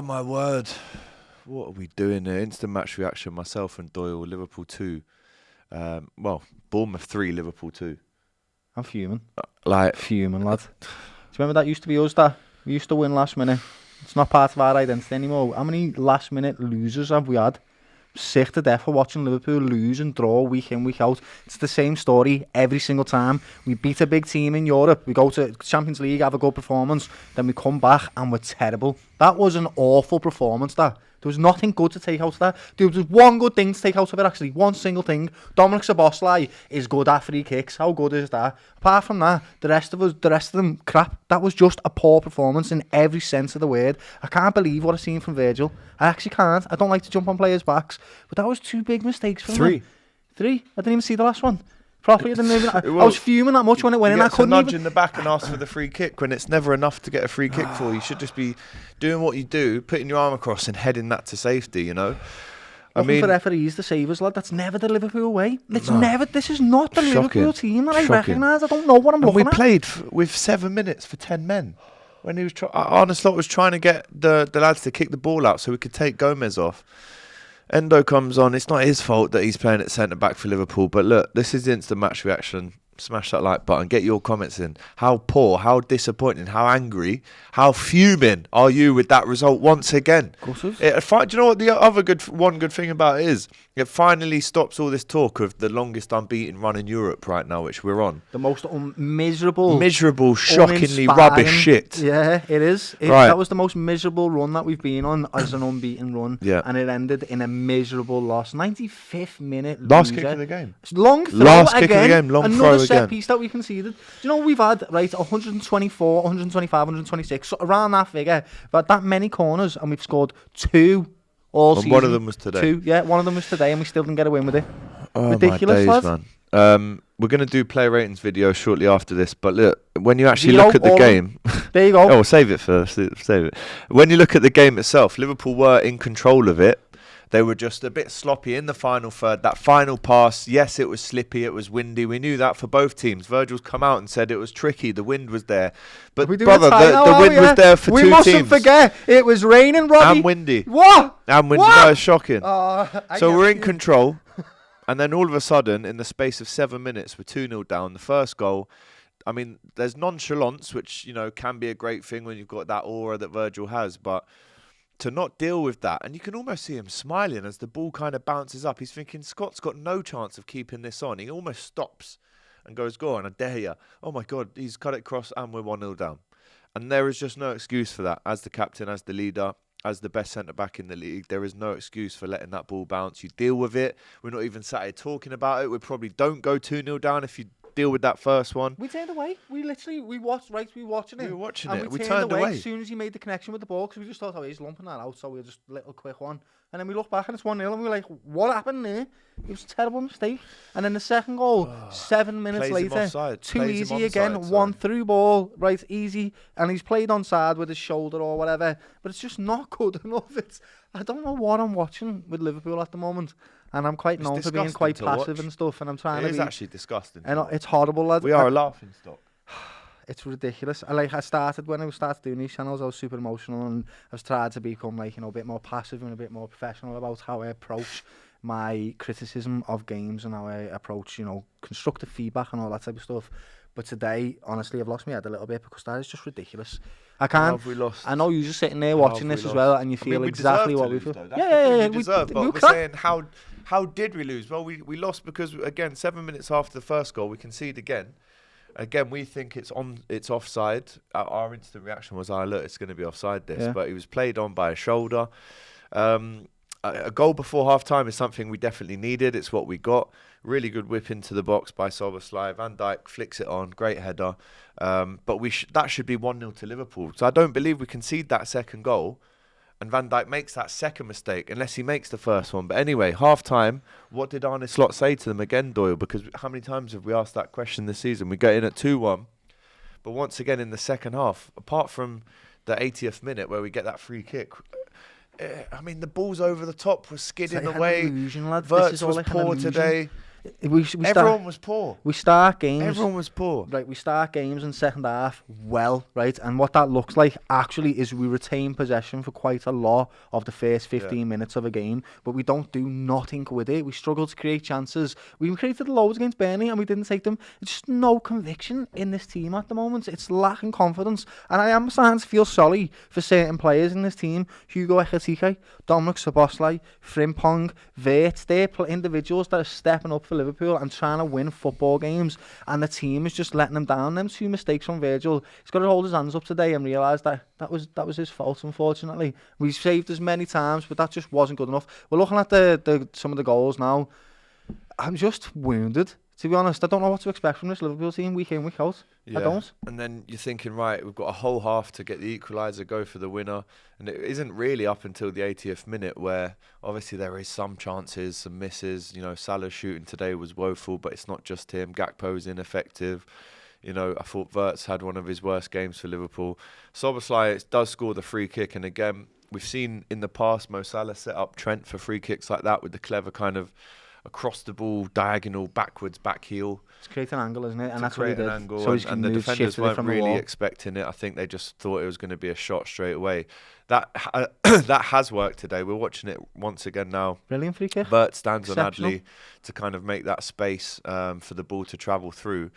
my word. What are we doing there? Instant match reaction, myself and Doyle, Liverpool 2. Bournemouth 3, Liverpool 2. I'm fuming. Fuming, lad. Do you remember that used to be us, that? We used to win last minute. It's not part of our identity anymore. How many last minute losers have we had? Sick to death for watching Liverpool lose and draw week in, week out. It's the same story every single time. We beat a big team in Europe. We go to Champions League, have a good performance. Then we come back and we're terrible. That was an awful performance, that. There was nothing good to take out of that. There was one good thing to take out of it, actually. One single thing. Dominic Szoboszlai is good at free kicks. How good is that? Apart from that, the rest of them, crap. That was just a poor performance in every sense of the word. I can't believe what I've seen from Virgil. I actually can't. I don't like to jump on players' backs. But that was 2 big mistakes from him. 3? I didn't even see the last one. Properly, I was fuming that much when it went in. I couldn't nudge in the back and ask for the free kick when it's never enough to get a free kick for. You should just be doing what you do, putting your arm across and heading that to safety, you know. I mean, for referees to save us, lad. That's never the Liverpool way. It's never. This is not the Liverpool team that I recognise. I don't know what I'm looking at. We played with 7 minutes for 10 men. When he was Arne Slot was trying to get the lads to kick the ball out so we could take Gomez off. Endo comes on. It's not his fault that he's playing at centre-back for Liverpool. But look, this is instant match reaction. Smash that like button. Get your comments in. How poor, how disappointing, how angry, how fuming are you with that result once again? Of course. Do you know what the other good thing about it is? It finally stops all this talk of the longest unbeaten run in Europe right now, which we're on. The most miserable, shockingly rubbish shit. Yeah, it is. That was the most miserable run that we've been on as an unbeaten run. Yeah. And it ended in a miserable loss. 95th minute. Last kick of the game. Long throw Last kick again. of the game. Long Another throw set again. piece that we conceded. Do you know what we've had? Right, 124, 125, 126. So around that figure. We've had that many corners and we've scored 2 all season. One of them was today. 2, yeah. One of them was today and we still didn't get a win with it. Oh, ridiculous, my days, lad. Man. We're going to do player ratings video shortly after this, but look, when you actually look at the game... There you go. Oh, save it first. Save it. When you look at the game itself, Liverpool were in control of it. They were just a bit sloppy in the final third. That final pass, yes, it was slippy, it was windy. We knew that for both teams. Virgil's come out and said it was tricky. The wind was there. But, brother, the wind was there for 2 teams. We mustn't forget, it was raining, Robbie. And windy. What? And windy. That was shocking. So we're in control. And then all of a sudden, in the space of 7 minutes, we're 2-0 down. The first goal, I mean, there's nonchalance, which, you know, can be a great thing when you've got that aura that Virgil has. But to not deal with that, and you can almost see him smiling as the ball kind of bounces up. He's thinking, Scott's got no chance of keeping this on. He almost stops and goes, go on, I dare you. Oh, my God, he's cut it across and we're 1-0 down. And there is just no excuse for that. As the captain, as the leader, as the best centre-back in the league, there is no excuse for letting that ball bounce. You deal with it. We're not even sat here talking about it. We probably don't go 2-0 down if you deal with that first one. We turned away. We were watching it. We were watching it. We turned away as soon as he made the connection with the ball because we just thought, oh, he's lumping that out, so we'll just little quick one. And then we look back and it's 1-0 and we were like, what happened there? It was a terrible mistake. And then the second goal, 7 minutes later, too easy again, one through ball, right, easy. And he's played onside with his shoulder or whatever, but it's just not good enough. I don't know what I'm watching with Liverpool at the moment. And I'm quite known for being quite passive and stuff. And I'm trying to be... It is actually disgusting. And it's horrible, lad. We are a laughing stock. It's ridiculous. When I started doing these channels, I was super emotional and I've tried to become like, you know, a bit more passive and a bit more professional about how I approach my criticism of games and how I approach, you know, constructive feedback and all that type of stuff. But today, honestly, I've lost my head a little bit because that is just ridiculous. I can't. How have we lost? I know you're just sitting there watching this as well, and you feel exactly what we feel. We deserve. But we're saying how did we lose? Well, we lost because again, 7 minutes after the first goal, we concede again. Again, we think it's offside. Our instant reaction was, look, it's going to be offside this. But he was played on by a shoulder. A goal before half-time is something we definitely needed. It's what we got. Really good whip into the box by Szoboszlai. Van Dijk flicks it on. Great header. But that should be 1-0 to Liverpool. So I don't believe we concede that second goal. And Van Dijk makes that second mistake, unless he makes the first one. But anyway, half-time, what did Arne Slot say to them again, Doyle? Because how many times have we asked that question this season? We get in at 2-1. But once again, in the second half, apart from the 80th minute where we get that free kick, I mean, the balls over the top was skidding away. Illusion, lad. Verts was poor today. Everyone was poor. We start games. Everyone was poor. Right, we start games in second half well, right? And what that looks like actually is we retain possession for quite a lot of the first 15 minutes of a game, but we don't do nothing with it. We struggle to create chances. We created loads against Burnley and we didn't take them. There's just no conviction in this team at the moment. It's lacking confidence. And I am starting to feel sorry for certain players in this team. Hugo Ekitike, Dominic Szoboszlai, Frimpong, Wirtz. They're individuals that are stepping up for Liverpool and trying to win football games, and the team is just letting them down. Them 2 mistakes from Virgil, he's got to hold his hands up today and realise that that was his fault. Unfortunately, we saved as many times, but that just wasn't good enough. We're looking at the some of the goals now. I'm just wounded, to be honest. I don't know what to expect from this Liverpool team week in, week out. I don't. And then you're thinking, right, we've got a whole half to get the equaliser, go for the winner. And it isn't really up until the 80th minute where obviously there is some chances, some misses. You know, Salah's shooting today was woeful, but it's not just him. Gakpo's ineffective. You know, I thought Wirtz had one of his worst games for Liverpool. Szoboszlai does score the free kick. And again, we've seen in the past Mo Salah set up Trent for free kicks like that with the clever kind of across the ball, diagonal, backwards, back heel. It's creating an angle, isn't it? And that's what he did. Angle, so and the defenders weren't really expecting it. I think they just thought it was going to be a shot straight away. That that has worked today. We're watching it once again now. Brilliant free kick. Bert stands on Adley to kind of make that space for the ball to travel through.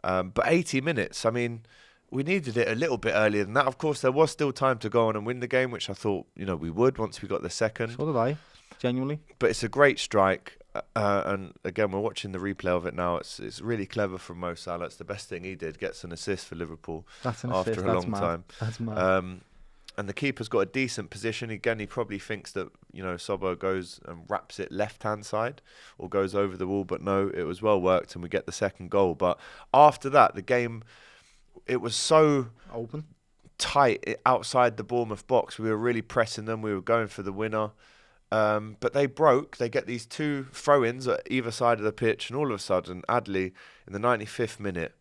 But 80 minutes, I mean, we needed it a little bit earlier than that. Of course, there was still time to go on and win the game, which I thought, you know, we would once we got the second. So did I, genuinely. But it's a great strike. And again, we're watching the replay of it now. It's really clever from Mo Salah. It's the best thing he did. Gets an assist for Liverpool after a long time. That's mad. And the keeper's got a decent position. Again, he probably thinks that, you know, Sobo goes and wraps it left-hand side or goes over the wall. But no, it was well worked and we get the second goal. But after that, the game, it was so open, tight outside the Bournemouth box. We were really pressing them. We were going for the winner. But they broke. They get these 2 throw-ins at either side of the pitch, and all of a sudden, Adley, in the 95th minute,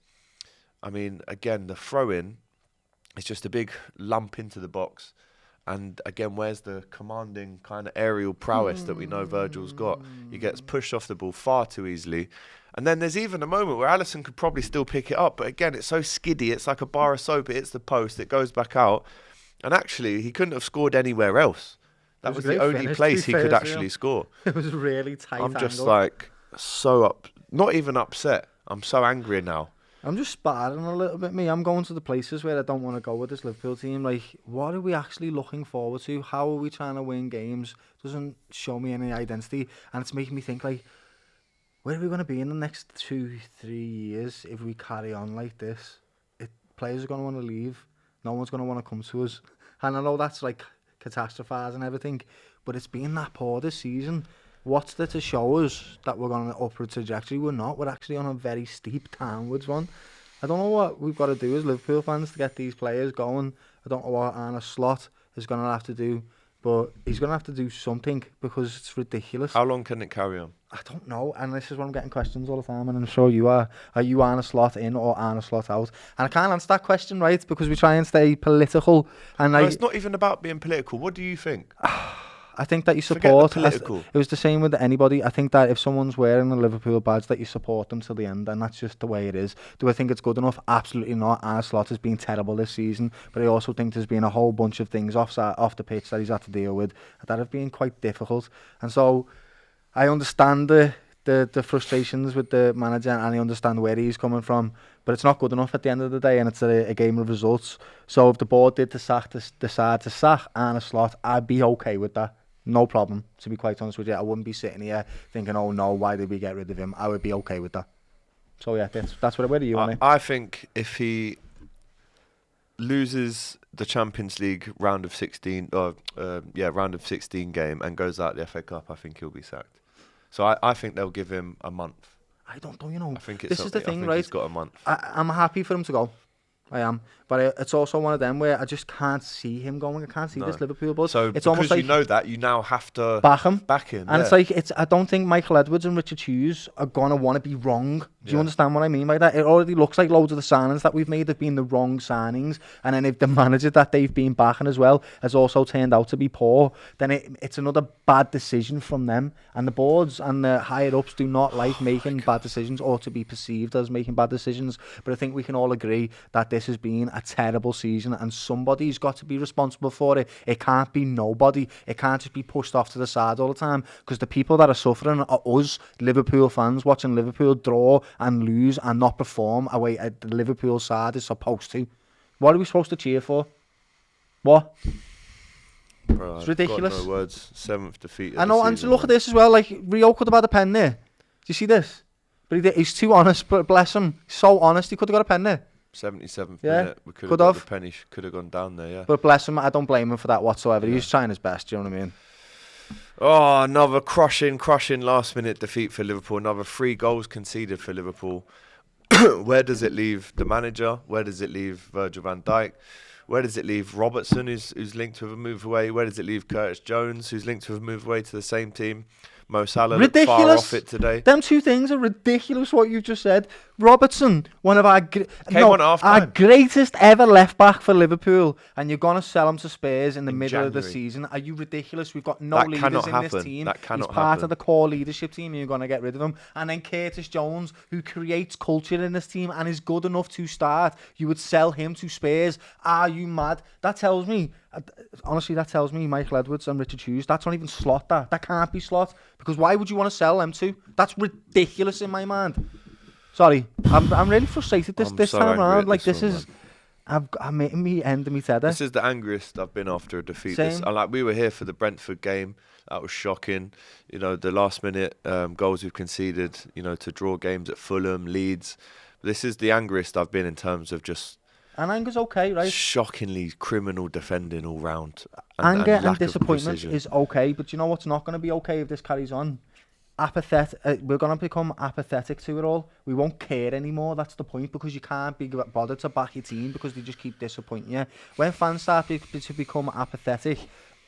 I mean, again, the throw-in is just a big lump into the box. And again, where's the commanding kind of aerial prowess that we know Virgil's got? He gets pushed off the ball far too easily. And then there's even a moment where Alisson could probably still pick it up. But again, it's so skiddy. It's like a bar of soap. It hits the post. It goes back out. And actually, he couldn't have scored anywhere else. That was the only place he could actually score. It was really tight. I'm just like not even upset. I'm so angry now. I'm just sparring a little bit, me. I'm going to the places where I don't want to go with this Liverpool team. Like, what are we actually looking forward to? How are we trying to win games? Doesn't show me any identity. And it's making me think, like, where are we going to be in the next 2-3 years if we carry on like this? Players are going to want to leave. No one's going to want to come to us. And I know that's, like, catastrophising and everything, but it's been that poor this season. What's there to show us that we're on an upward trajectory? We're not. We're actually on a very steep downwards one. I don't know what we've got to do as Liverpool fans to get these players going. I don't know what Arne Slot is going to have to do, but he's going to have to do something because it's ridiculous. How long can it carry on? I don't know, and this is what I'm getting questions all the time, and I'm sure you are. Are you Arne Slot in or Arne Slot out? And I can't answer that question, right, because we try and stay political. And no, it's not even about being political. What do you think? I think that you support. Political. It was the same with anybody. I think that if someone's wearing a Liverpool badge, that you support them till the end, and that's just the way it is. Do I think it's good enough? Absolutely not. Arne Slot has been terrible this season, but I also think there's been a whole bunch of things off the pitch that he's had to deal with that have been quite difficult. And so I understand the frustrations with the manager, and I understand where he's coming from, but it's not good enough at the end of the day, and it's a game of results. So if the board did decide to sack Arne Slot, I'd be okay with that. No problem, to be quite honest with you. I wouldn't be sitting here thinking, oh no, why did we get rid of him? I would be okay with that. So yeah, that's where do you want it? I think if he loses the Champions League round of 16 game and goes out the FA Cup, I think he'll be sacked. So I think they'll give him a month. I don't know, I think this is the thing, I think right? He's got a month. I'm happy for him to go. I am. But it's also one of them where I just can't see him going. I can't see this Liverpool buzz. So it's because almost like you know that, you now have to back him. And it's like, I don't think Michael Edwards and Richard Hughes are going to want to be wrong. Do you understand what I mean by that? It already looks like loads of the signings that we've made have been the wrong signings. And then if the manager that they've been backing as well has also turned out to be poor, then it's another bad decision from them. And the boards and the higher-ups do not like making bad decisions or to be perceived as making bad decisions. But I think we can all agree that this has been a terrible season and somebody's got to be responsible for it. It can't be nobody. It can't just be pushed off to the side all the time, because the people that are suffering are us, Liverpool fans, watching Liverpool draw and lose and not perform away at the Liverpool side is supposed to. What are we supposed to cheer for? What? Bro, it's ridiculous. Got no words. 7th defeat. I know, and look at this as well. Like, Rio could have had a pen there. Do you see this? But he's too honest. But bless him, he's so honest. He could have got a pen there. 77th minute. We could have got the penny. Could have gone down there. Yeah. But bless him, I don't blame him for that whatsoever. Yeah. He's trying his best. Do you know what I mean? Oh, another crushing last-minute defeat for Liverpool. Another 3 goals conceded for Liverpool. Where does it leave the manager? Where does it leave Virgil van Dijk? Where does it leave Robertson, who's linked with a move away? Where does it leave Curtis Jones, who's linked with a move away to the same team? Mo Salah looked far off it today. Them two things are ridiculous, what you've just said. Robertson, one of our greatest ever left back for Liverpool, and you're going to sell him to Spurs in the middle of the season. Are you ridiculous? We've got no leaders in this team. He's part of the core leadership team, and you're going to get rid of him. And then Curtis Jones, who creates culture in this team and is good enough to start, you would sell him to Spurs. Are you mad? That tells me... Honestly, that tells me Michael Edwards and Richard Hughes, that's not even slot. That can't be slot, because why would you want to sell them two? That's ridiculous in my mind. Sorry, I'm really frustrated this time around. Like, this is, I'm making me end of me tether. This is the angriest I've been after a defeat. We were here for the Brentford game. That was shocking. You know, the last minute goals we've conceded. You know, to draw games at Fulham, Leeds. This is the angriest I've been in terms of just. And anger's okay, right? Shockingly criminal defending all round. Anger and disappointment is okay, but you know what's not going to be okay if this carries on? Apathetic. We're going to become apathetic to it all. We won't care anymore. That's the point, because you can't be bothered to back your team because they just keep disappointing you. When fans start to become apathetic,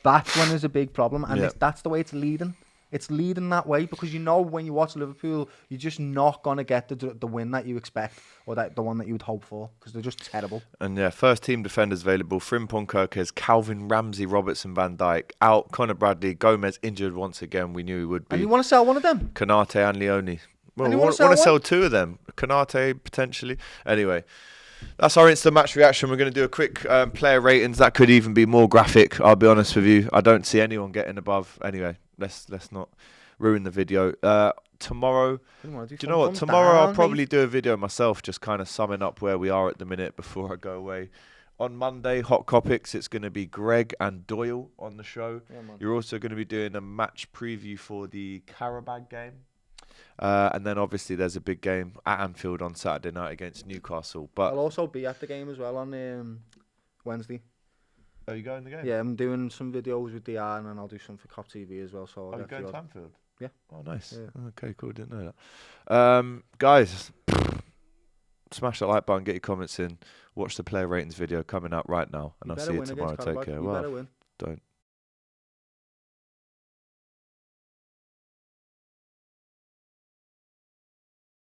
that's when there's a big problem, and that's the way it's leading. It's leading that way, because you know when you watch Liverpool, you're just not going to get the win that you expect, or the one that you would hope for, because they're just terrible. And first team defenders available: Frimpong, Kirkes, Calvin, Ramsey, Robertson, Van Dijk out, Conor Bradley, Gomez injured once again. We knew he would be. And you want to sell one of them? Konate and Leone. Well, we want to sell 2 of them. Konate potentially. Anyway. That's our instant match reaction. We're going to do a quick player ratings. That could even be more graphic, I'll be honest with you. I don't see anyone getting above. Anyway, let's not ruin the video. Tomorrow, do you know what? Tomorrow I'll probably do a video myself, just kind of summing up where we are at the minute before I go away. On Monday, Hot Topics, it's going to be Greg and Doyle on the show. Yeah, you're also going to be doing a match preview for the Carabao game. And then obviously there's a big game at Anfield on Saturday night against Newcastle. But I'll also be at the game as well on Wednesday. Are you going to the game? Yeah, I'm doing some videos with DR, and then I'll do some for Kop TV as well. So are you going to Anfield? Yeah. Oh, nice. Yeah. Okay, cool. Didn't know that. Guys, smash that like button, get your comments in. Watch the player ratings video coming out right now, and I'll see you tomorrow. Take care. You better win. Don't.